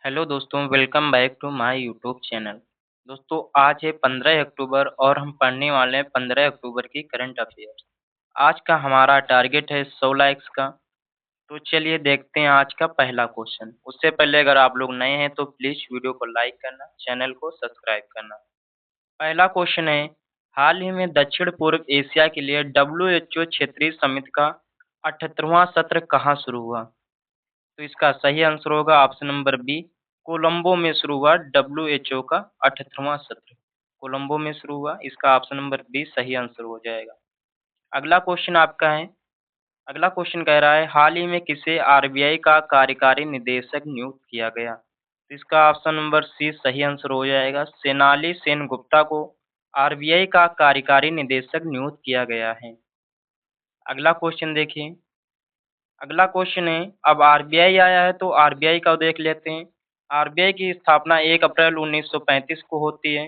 Hello दोस्तों, welcome back to my YouTube channel. दोस्तों, आज है 15 अक्टूबर और हम पढ़ने वाले हैं 15 अक्टूबर की करंट अफेयर्स। आज का हमारा टारगेट है 100 लाइक्स का। तो चलिए देखते हैं आज का पहला क्वेश्चन। उससे पहले अगर आप लोग नए हैं तो प्लीज़ वीडियो को लाइक करना, चैनल को सब्सक्राइब करना। पहला क्वेश्चन है, हाल ही में दक्षिण पूर्व एशिया के लिए डब्ल्यूएचओ क्षेत्रीय समिति का 78वां सत्र कहाँ शुरू हुआ? तो इसका सही आंसर होगा ऑप्शन नंबर बी, कोलंबो में शुरू हुआ डब्ल्यूएचओ का 78वां सत्र। कोलंबो में शुरू हुआ, इसका ऑप्शन नंबर बी सही आंसर हो जाएगा। अगला क्वेश्चन आपका है, अगला क्वेश्चन कह रहा है, हाल ही में किसे आरबीआई का कार्यकारी निदेशक नियुक्त किया गया? तो इसका ऑप्शन नंबर सी सही आंसर हो जाएगा। सेनाली सेनगुप्ता को आरबीआई का कार्यकारी निदेशक नियुक्त किया गया है। अगला क्वेश्चन देखिए, अगला क्वेश्चन है, अब आरबीआई आया है तो आरबीआई का देख लेते हैं। आरबीआई की स्थापना 1 अप्रैल 1935 को होती है।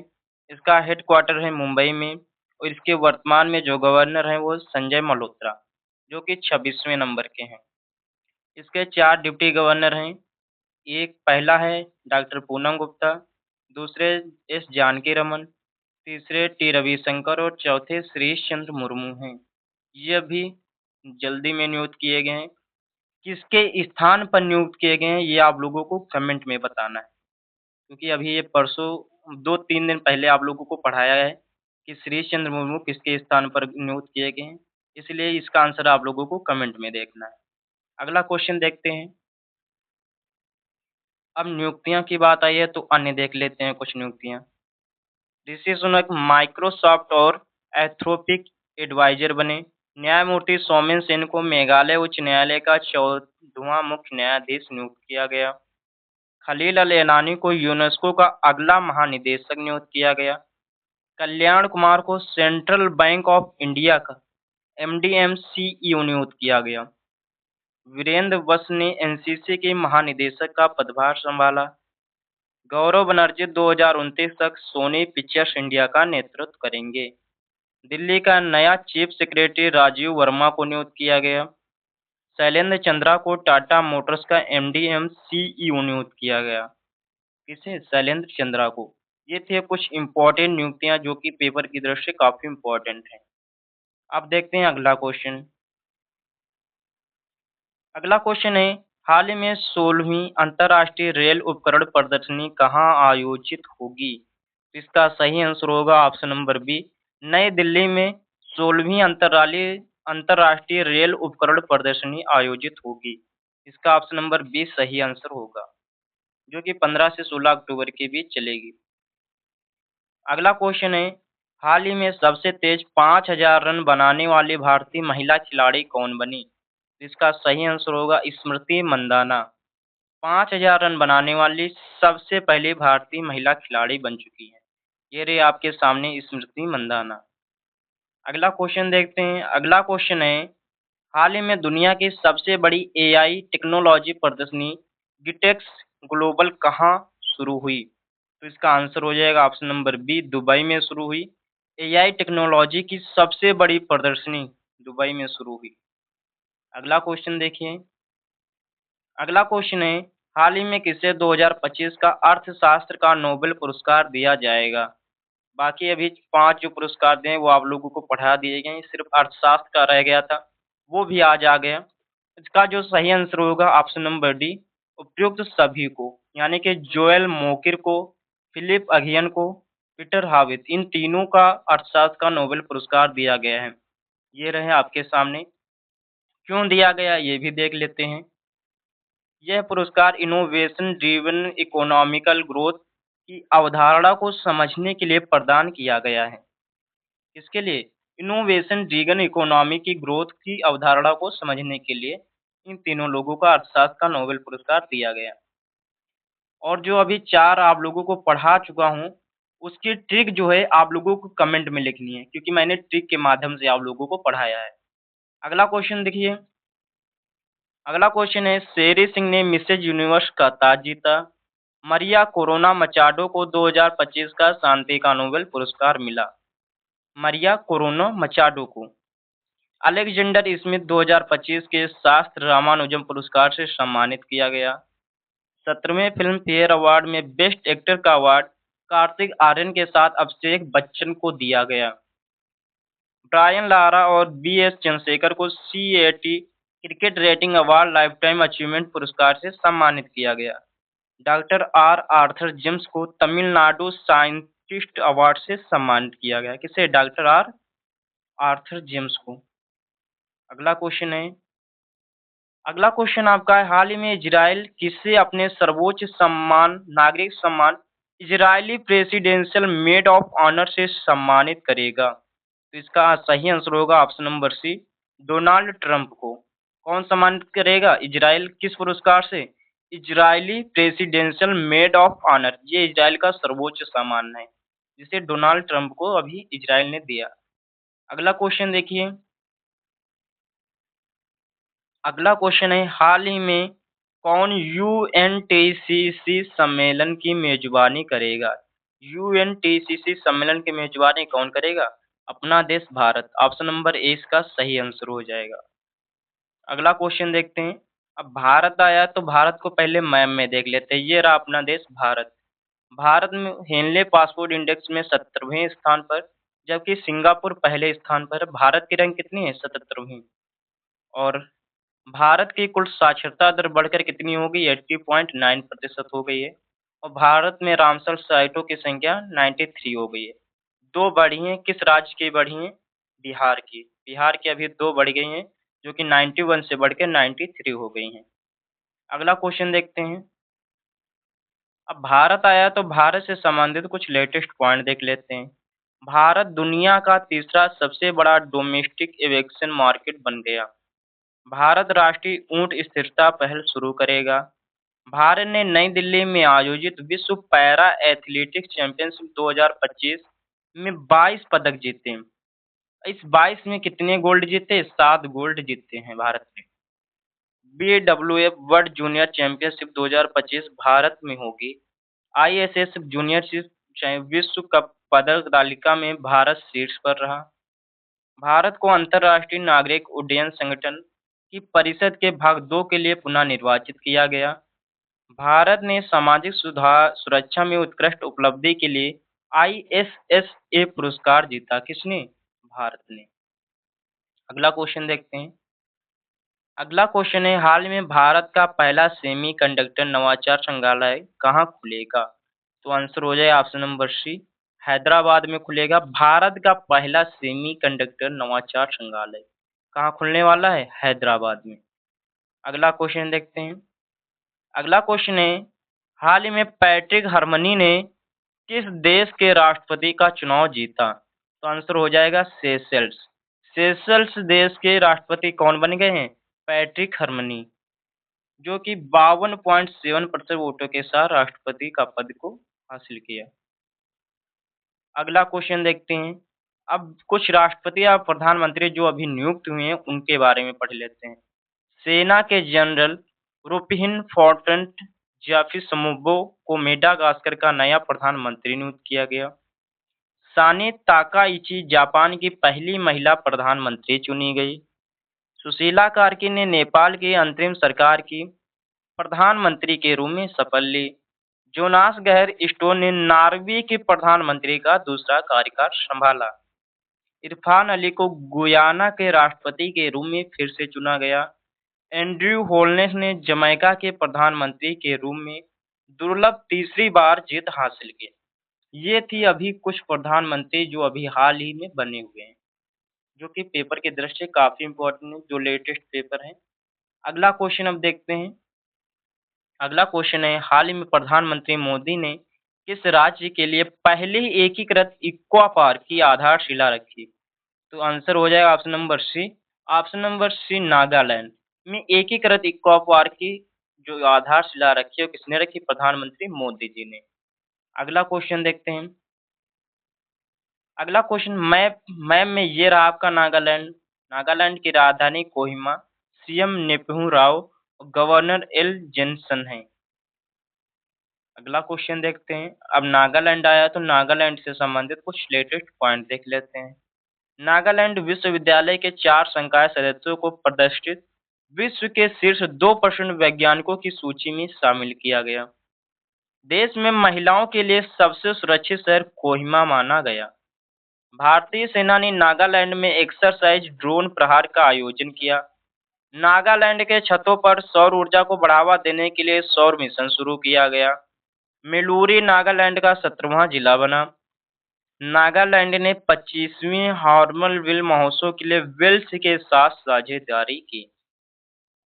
इसका हेडक्वार्टर है मुंबई में और इसके वर्तमान में जो गवर्नर हैं वो संजय मल्होत्रा, जो कि 26वें नंबर के हैं। इसके 4 डिप्टी गवर्नर हैं। एक पहला है डॉक्टर पूनम गुप्ता, दूसरे एस जानकी रमन, तीसरे टी रविशंकर और चौथे श्रीश चंद्र मुर्मू हैं। ये अभी जल्दी में नियुक्त किए गए हैं। किसके स्थान पर नियुक्त किए गए हैं ये आप लोगों को कमेंट में बताना है, क्योंकि अभी ये परसों 2-3 दिन पहले आप लोगों को पढ़ाया है कि श्रीश चंद्र मुर्मू किसके स्थान पर नियुक्त किए गए हैं, इसलिए इसका आंसर आप लोगों को कमेंट में देखना है। अगला क्वेश्चन देखते हैं। अब नियुक्तियां की बात आई है तो अन्य देख लेते हैं कुछ नियुक्तियां। ऋषि सुनक माइक्रोसॉफ्ट और एंथ्रोपिक एडवाइजर बने। न्यायमूर्ति सौमेन सेन को मेघालय उच्च न्यायालय का 14वां मुख्य न्यायाधीश नियुक्त किया गया। खलील अल ऐनानी को यूनेस्को का अगला महानिदेशक नियुक्त किया गया। कल्याण कुमार को सेंट्रल बैंक ऑफ इंडिया का एमडीएम सीईओ नियुक्त किया गया। वीरेंद्र वस ने एनसीसी के महानिदेशक का पदभार संभाला। गौरव बनर्जी 2029 तक सोनी पिक्चर्स इंडिया का नेतृत्व करेंगे। दिल्ली का नया चीफ सेक्रेटरी राजीव वर्मा को नियुक्त किया गया। शैलेंद्र चंद्रा को टाटा मोटर्स का एमडीएम सीईओ नियुक्त किया गया। किसे? शैलेंद्र चंद्रा को। ये थे कुछ इम्पोर्टेंट नियुक्तियां जो कि पेपर की दृष्टि से काफी इम्पोर्टेंट हैं। अब देखते हैं अगला क्वेश्चन। अगला क्वेश्चन है, हाल ही में 16वीं अंतर्राष्ट्रीय रेल उपकरण प्रदर्शनी कहाँ आयोजित होगी? इसका सही आंसर होगा ऑप्शन नंबर बी, नई दिल्ली में 16वीं अंतर्राष्ट्रीय रेल उपकरण प्रदर्शनी आयोजित होगी। इसका ऑप्शन नंबर बी सही आंसर होगा, जो कि 15 से 16 अक्टूबर के बीच चलेगी। अगला क्वेश्चन है, हाल ही में सबसे तेज 5000 रन बनाने वाली भारतीय महिला खिलाड़ी कौन बनी? इसका सही आंसर होगा स्मृति मंदाना। 5000 रन बनाने वाली सबसे पहली भारतीय महिला खिलाड़ी बन चुकी हैं। ये रही आपके सामने स्मृति मंदाना। अगला क्वेश्चन देखते हैं। अगला क्वेश्चन है, हाल ही में दुनिया की सबसे बड़ी एआई टेक्नोलॉजी प्रदर्शनी गिटेक्स ग्लोबल कहाँ शुरू हुई? तो इसका आंसर हो जाएगा ऑप्शन नंबर बी, दुबई में शुरू हुई। एआई टेक्नोलॉजी की सबसे बड़ी प्रदर्शनी दुबई में शुरू हुई। अगला क्वेश्चन देखिए। अगला क्वेश्चन है, हाल ही में किसे 2025 का अर्थशास्त्र का नोबेल पुरस्कार दिया जाएगा? बाकी अभी 5 जो पुरस्कार दिए वो आप लोगों को पढ़ा दिए गए हैं, सिर्फ अर्थशास्त्र का रह गया था, वो भी आज आ गया। इसका जो सही आंसर होगा ऑप्शन नंबर डी, उपयुक्त सभी को, यानी कि जोएल मोकिर को, फिलिप अगियन को, पीटर हावित, इन तीनों का अर्थशास्त्र का नोबेल पुरस्कार दिया गया है। ये रहे आपके सामने। क्यों दिया गया ये भी देख लेते हैं। यह पुरस्कार इनोवेशन ड्रिवन इकोनॉमिकल ग्रोथ की अवधारणा को समझने के लिए प्रदान किया गया है। इसके लिए इनोवेशन ड्रिवन इकोनॉमी की ग्रोथ की अवधारणा को समझने के लिए इन तीनों लोगों का अर्थशास्त्र का नोबेल पुरस्कार दिया गया। और जो अभी 4 आप लोगों को पढ़ा चुका हूँ, उसकी ट्रिक जो है आप लोगों को कमेंट में लिखनी है, क्योंकि मैंने ट्रिक के माध्यम से आप लोगों को पढ़ाया है। अगला क्वेश्चन देखिए। अगला क्वेश्चन है, शेरी सिंह ने मिसेज यूनिवर्स का ताज जीता। मरिया कोरोना मचाडो को 2025 का शांति का नोबेल पुरस्कार मिला। मरिया कोरोना मचाडो को अलेक्जेंडर स्मिथ 2025 के शास्त्र रामानुजम पुरस्कार से सम्मानित किया गया। 17वें फिल्म फेयर अवार्ड में बेस्ट एक्टर का अवार्ड कार्तिक आर्यन के साथ अभिषेक बच्चन को दिया गया। ब्रायन लारा और बी.एस. चंद्रशेखर को CEAT cricket rating award lifetime achievement पुरस्कार से सम्मानित किया गया। डॉक्टर आर आर्थर जेम्स को तमिलनाडु साइंटिस्ट अवार्ड से सम्मानित किया गया। किसे? डॉक्टर आर आर्थर जेम्स को। अगला क्वेश्चन है, अगला क्वेश्चन आपका है, हाल ही में इजराइल किसे अपने सर्वोच्च सम्मान नागरिक सम्मान Israeli presidential medal of honour से सम्मानित करेगा? तो इसका सही आंसर होगा option number C, Donald Trump को। कौन सम्मानित करेगा इजराइल किस पुरस्कार से? Israeli presidential medal of honour, ये इजराइल का सर्वोच्च सम्मान है जिसे डोनाल्ड ट्रंप को अभी इजराइल ने दिया। अगला क्वेश्चन देखिए, अगला क्वेश्चन है, हाल ही में कौन यूएनटीसीसी सम्मेलन की मेजबानी करेगा? यूएनटीसीसी सम्मेलन की मेजबानी कौन करेगा? अपना देश भारत। ऑप्शन नंबर ए इसका सही आंसर हो जाएगा। अगला क्वेश्चन देखते हैं। अब भारत आया तो भारत को पहले मैप में देख लेते हैं। ये रहा अपना देश भारत। भारत में हेनले पासपोर्ट इंडेक्स में 17वें स्थान पर, जबकि सिंगापुर पहले स्थान पर है। भारत की रैंक कितनी है? 77वीं। और भारत की कुल साक्षरता दर बढ़कर कितनी हो गई? 80.9% हो गई है। और भारत में रामसर साइटों की संख्या 93 हो गई है। दो बढ़ी हैं, किस राज्य की बढ़ी हैं? बिहार की। बिहार की अभी दो बढ़ गई हैं, जो कि 91 से बढ़ के 93 हो गई हैं। अगला क्वेश्चन देखते हैं। अब भारत आया तो भारत से संबंधित कुछ लेटेस्ट पॉइंट देख लेते हैं। भारत दुनिया का तीसरा सबसे बड़ा डोमेस्टिक एविएशन मार्केट बन गया। भारत राष्ट्रीय ऊंट स्थिरता पहल शुरू करेगा। भारत ने नई दिल्ली में आयोजित विश्व पैरा एथलेटिक्स चैंपियनशिप 2025 में 22 पदक जीते। इस 22 में कितने गोल्ड जीते? 7 गोल्ड जीते हैं भारत ने। BWF world junior championship 2025 Bharat में होगी। आईएसएस जूनियर विश्व कप पदक तालिका में भारत शीर्ष पर रहा। भारत को अंतर्राष्ट्रीय नागरिक उड्डयन संगठन की परिषद के भाग 2 के लिए पुनः निर्वाचित किया गया। भारत ने सामाजिक सुधार सुरक्षा में उत्कृष्ट उपलब्धि के लिए आईएसएसए पुरस्कार जीता। किसने? भारत ने। अगला क्वेश्चन देखते हैं। अगला क्वेश्चन है, हाल में भारत का पहला सेमीकंडक्टर नवाचार संग्रहालय कहाँ खुलेगा? तो आंसर हो जाए ऑप्शन नंबर सी, हैदराबाद में खुलेगा। भारत का पहला सेमीकंडक्टर नवाचार संग्रहालय कहाँ खुलने वाला है? हैदराबाद में। अगला क्वेश्चन देखते हैं। अगला क्वेश्चन है, हाल ही में पैट्रिक हरमनी ने किस देश के राष्ट्रपति का चुनाव जीता? तो आंसर हो जाएगा सेशल्स। सेशल्स देश के राष्ट्रपति कौन बन गए हैं? पैट्रिक हरमनी, जो कि 52.7% वोटों के साथ राष्ट्रपति का पद को हासिल किया। अगला क्वेश्चन देखते हैं। अब कुछ राष्ट्रपति या प्रधानमंत्री जो अभी नियुक्त हुए हैं उनके बारे में पढ़ लेते हैं। सेना के जनरल रुपिन फोर्ट्रेंट जाफिसमुबो को मेडागास्कर का नया प्रधानमंत्री नियुक्त किया गया। साने ताकाइची जापान की पहली महिला प्रधानमंत्री चुनी गई। सुशीला कार्की ने नेपाल की अंतरिम सरकार की प्रधानमंत्री के रूप में शपथ ली। जोनास गहर स्टोन ने नॉर्वे के प्रधानमंत्री का दूसरा कार्यकाल संभाला। इरफान अली को गुयाना के राष्ट्रपति के रूप में फिर से चुना गया। एंड्रयू होलनेस ने जमैका के प्रधानमंत्री के रूप में दुर्लभ तीसरी बार जीत हासिल की। ये थी अभी कुछ प्रधानमंत्री जो अभी हाल ही में बने हुए हैं, जो कि पेपर की दृष्टि से काफी इंपॉर्टेंट है, जो लेटेस्ट पेपर है। अगला क्वेश्चन अब देखते हैं। अगला क्वेश्चन है, हाल ही में प्रधानमंत्री मोदी ने किस राज्य के लिए पहली एकीकृत इक्वा पार्क की आधारशिला रखी? तो आंसर हो जाएगा option number C. Option number C, Nagaland में एकीकृत इक्वा पार्क की जो आधारशिला रखी है किसने रखी? प्रधानमंत्री मोदी जी ने। अगला क्वेश्चन देखते हैं। अगला क्वेश्चन, मैप मैप में ये रहा आपका नागालैंड। नागालैंड की राजधानी कोहिमा, सीएम नेपहू राव और गवर्नर एल जेनसन है। अगला क्वेश्चन देखते हैं। अब नागालैंड आया तो नागालैंड से संबंधित कुछ लेटेस्ट पॉइंट देख लेते हैं। नागालैंड विश्वविद्यालय के 4 संकाय सदस्यों को प्रतिष्ठित विश्व के शीर्ष 2% वैज्ञानिकों की सूची में शामिल किया गया। देश में महिलाओं के लिए सबसे सुरक्षित शहर कोहिमा माना गया। भारतीय सेना ने नागालैंड में एक्सरसाइज ड्रोन प्रहार का आयोजन किया। नागालैंड के छतों पर सौर ऊर्जा को बढ़ावा देने के लिए सौर मिशन शुरू किया गया। मेलूरी नागालैंड का 17वां जिला बना। नागालैंड ने 25वीं हॉर्नबिल महोत्सव के लिए वेल्स के साथ साझेदारी की।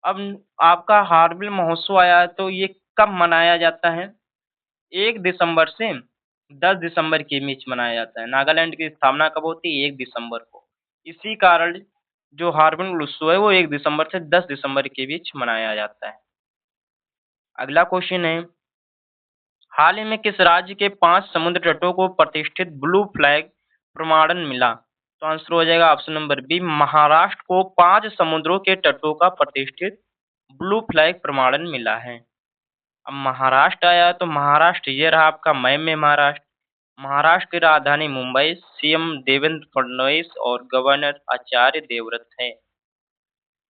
अब आपका हॉर्नबिल महोत्सव आया है तो ये कब मनाया जाता है? 1 दिसंबर से 10 दिसंबर के बीच मनाया जाता है। नागालैंड की स्थापना कब होती है? 1 दिसंबर को। इसी कारण जो हॉर्नबिल उत्सव है वो 1 दिसंबर से 10 दिसंबर के बीच मनाया जाता है। अगला क्वेश्चन है, हाल ही में किस राज्य के 5 समुद्र तटों को प्रतिष्ठित ब्लू फ्लैग प्रमाणन मिला? तो आंसर हो जाएगा ऑप्शन नंबर बी, महाराष्ट्र को 5 समुद्रों के तटों का प्रतिष्ठित ब्लू फ्लैग प्रमाणन मिला है। अब महाराष्ट्र आया तो महाराष्ट्र ये रहा आपका मय में महाराष्ट्र। महाराष्ट्र की राजधानी मुंबई, सीएम देवेंद्र फडणवीस और गवर्नर आचार्य देवव्रत है।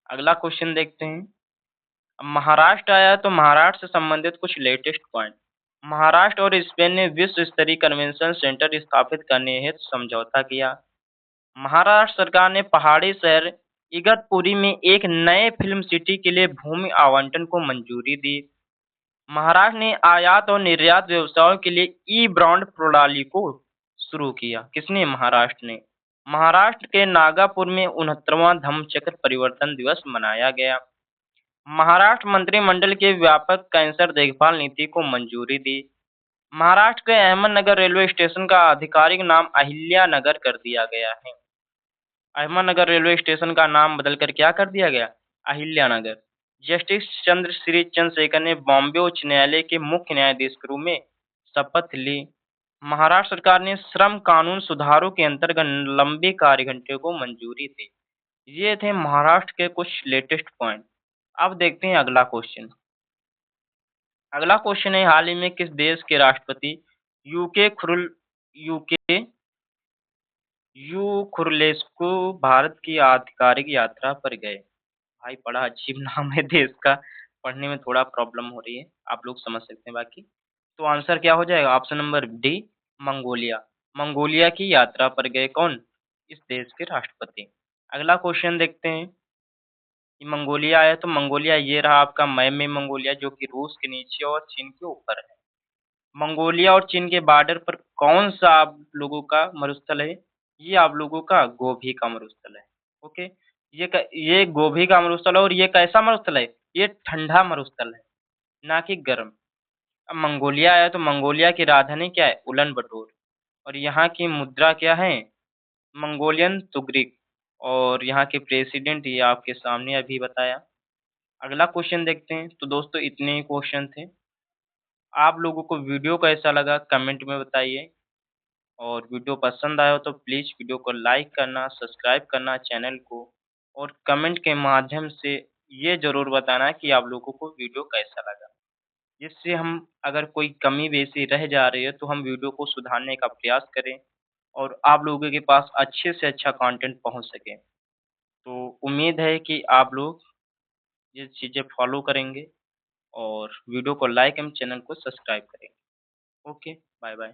अगला क्वेश्चन देखते हैं। अब महाराष्ट्र आया तो महाराष्ट्र से संबंधित कुछ लेटेस्ट पॉइंट। महाराष्ट्र और स्पेन ने विश्व स्तरीय कन्वेंशन सेंटर स्थापित करने हेतु समझौता किया। महाराष्ट्र सरकार ने पहाड़ी शहर इगतपुरी में एक नए फिल्म सिटी के लिए भूमि आवंटन को मंजूरी दी। महाराष्ट्र ने आयात और निर्यात व्यवसायों के लिए ई ब्रांड प्रणाली को शुरू किया। किसने? महाराष्ट्र ने। महाराष्ट्र के नागापुर में 69वां धम्मचक्र परिवर्तन दिवस मनाया गया। महाराष्ट्र मंत्रिमंडल के व्यापक कैंसर देखभाल नीति को मंजूरी दी। महाराष्ट्र के अहमदनगर रेलवे स्टेशन का आधिकारिक नाम अहिल्या नगर कर दिया गया है। अहमदनगर रेलवे स्टेशन का नाम बदलकर क्या कर दिया गया? अहिल्या नगर। जस्टिस चंद्र श्री चंद्रशेखर ने बॉम्बे उच्च न्यायालय के मुख्य न्यायाधीश के रूप में शपथ ली। महाराष्ट्र सरकार ने श्रम कानून सुधारों के अंतर्गत लंबे कार्य घंटे को मंजूरी दी। ये थे महाराष्ट्र के कुछ लेटेस्ट पॉइंट। अब देखते हैं अगला क्वेश्चन। अगला क्वेश्चन है, हाल ही में किस देश के राष्ट्रपति यूके खुरलेस्को भारत की आधिकारिक यात्रा पर गए? भाई बड़ा अजीब नाम है देश का, पढ़ने में थोड़ा प्रॉब्लम हो रही है, आप लोग समझ सकते हैं बाकी। तो आंसर क्या हो जाएगा? Option number D, Mongolia. Mongolia की यात्रा पर गए कौन? इस देश के राष्ट्रपति। अगला क्वेश्चन देखते हैं कि मंगोलिया आया तो मंगोलिया ये रहा आपका मय में मंगोलिया, जो कि रूस के नीचे और चीन के ऊपर है। मंगोलिया और चीन के बॉर्डर पर कौन सा आप लोगों का मरुस्थल है? ये आप लोगों का गोभी का मरुस्थल है। ओके, ये गोभी का मरुस्थल है और ये कैसा मरुस्थल है? ये ठंडा मरुस्थल है, ना कि गर्म। अब मंगोलिया आया तो मंगोलिया की राजधानी क्या है? उलन बटोर। और यहाँ की मुद्रा क्या है? Mongolian tugrik. और यहाँ के प्रेसिडेंट ये आपके सामने अभी बताया। अगला क्वेश्चन देखते हैं। तो दोस्तों इतने ही क्वेश्चन थे। आप लोगों को वीडियो कैसा लगा कमेंट में बताइए, और वीडियो पसंद आया हो तो प्लीज़ वीडियो को लाइक करना, सब्सक्राइब करना चैनल को, और कमेंट के माध्यम से ये ज़रूर बताना कि आप लोगों को वीडियो कैसा लगा। जिससे हम अगर कोई कमी बेसी रह जा रही है तो हम वीडियो को सुधारने का प्रयास करें और आप लोगों के पास अच्छे से अच्छा कंटेंट पहुंच सके। तो उम्मीद है कि आप लोग ये चीज़ें फॉलो करेंगे और वीडियो को लाइक एवं चैनल को सब्सक्राइब करेंगे। Okay, bye bye.